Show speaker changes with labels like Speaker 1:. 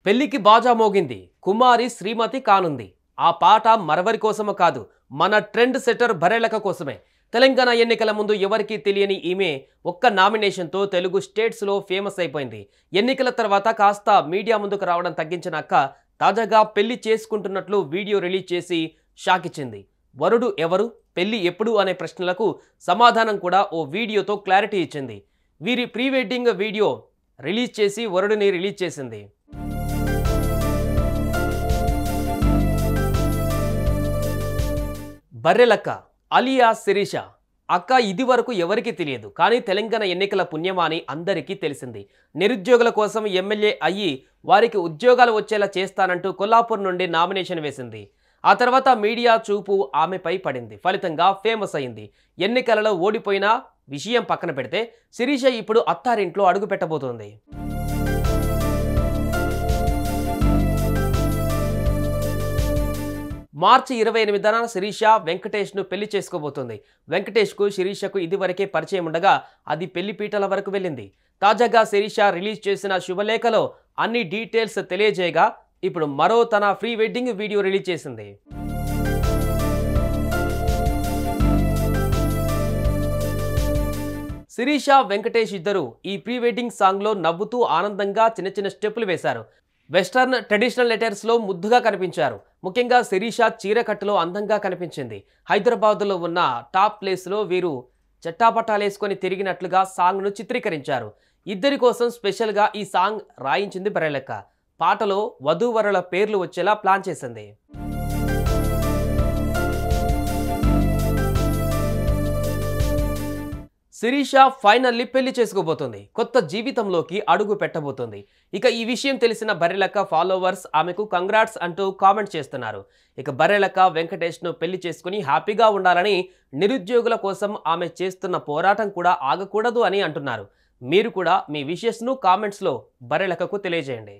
Speaker 1: పెళ్లికి బాజా మోగింది. కుమారి శ్రీమతి కానుంది. ఆ పాట మరవరి కోసము కాదు, మన ట్రెండ్ సెటర్ బరెలక కోసమే. తెలంగాణ ఎన్నికల ముందు ఎవరికీ తెలియని ఈమె ఒక్క నామినేషన్తో తెలుగు స్టేట్స్లో ఫేమస్ అయిపోయింది. ఎన్నికల తర్వాత కాస్త మీడియా ముందుకు రావడం తగ్గించిన అక్క తాజాగా పెళ్లి చేసుకుంటున్నట్లు వీడియో రిలీజ్ చేసి షాక్ ఇచ్చింది. వరుడు ఎవరు, పెళ్లి ఎప్పుడు అనే ప్రశ్నలకు సమాధానం కూడా ఓ వీడియోతో క్లారిటీ ఇచ్చింది. వీరి ప్రీ వెడ్డింగ్ వీడియో రిలీజ్ చేసి వరుడిని రిలీజ్ చేసింది. బర్రెలక్క అలియా శిరీష అక్క ఇది వరకు ఎవరికి తెలియదు, కానీ తెలంగాణ ఎన్నికల పుణ్యమా అని అందరికీ తెలిసింది. నిరుద్యోగుల కోసం ఎమ్మెల్యే అయ్యి వారికి ఉద్యోగాలు వచ్చేలా చేస్తానంటూ కొల్లాపూర్ నుండి నామినేషన్ వేసింది. ఆ తర్వాత మీడియా చూపు ఆమెపై పడింది. ఫలితంగా ఫేమస్ అయింది. ఎన్నికలలో ఓడిపోయిన విషయం పక్కన పెడితే శిరీష ఇప్పుడు అత్తారింట్లో అడుగు పెట్టబోతోంది. మార్చి 28న శిరీష వెంకటేష్ను పెళ్లి చేసుకోబోతోంది. వెంకటేష్కు శిరీషకు ఇదివరకే పరిచయం ఉండగా అది పెళ్లి పీటల వరకు వెళ్ళింది. తాజాగా శిరీష రిలీజ్ చేసిన శుభలేఖలో అన్ని డీటెయిల్స్ తెలియజేయగా ఇప్పుడు మరో తన ప్రీ వెడ్డింగ్ వీడియో రిలీజ్ చేసింది. శిరీష వెంకటేష్ ఇద్దరు ఈ ప్రీ వెడ్డింగ్ సాంగ్లో నవ్వుతూ ఆనందంగా చిన్న చిన్న స్టెప్పులు వేశారు. వెస్టర్న్ ట్రెడిషనల్ లెటర్స్లో ముద్దుగా కనిపించారు. ముఖ్యంగా శిరీష చీరకట్టులో అందంగా కనిపించింది. హైదరాబాద్లో ఉన్న టాప్ ప్లేస్లో వీరు చట్టాపట్టాలేసుకొని తిరిగినట్లుగా సాంగ్ను చిత్రీకరించారు. ఇద్దరి కోసం స్పెషల్గా ఈ సాంగ్ రాయించింది బరెలక్క. పాటలో వధూవరుల పేర్లు వచ్చేలా ప్లాన్ చేసింది. శిరీష ఫైనల్లీ పెళ్లి చేసుకోబోతోంది. కొత్త జీవితంలోకి అడుగు పెట్టబోతోంది. ఇక ఈ విషయం తెలిసిన బర్రెలక్క ఫాలోవర్స్ ఆమెకు కంగ్రాట్స్ అంటూ కామెంట్ చేస్తున్నారు. ఇక బర్రెలక్క వెంకటేష్ను పెళ్లి చేసుకుని హ్యాపీగా ఉండాలని, నిరుద్యోగుల కోసం ఆమె చేస్తున్న పోరాటం కూడా ఆగకూడదు అని అంటున్నారు. మీరు కూడా మీ విషెస్ను కామెంట్స్లో బర్రెలక్కకు తెలియజేయండి.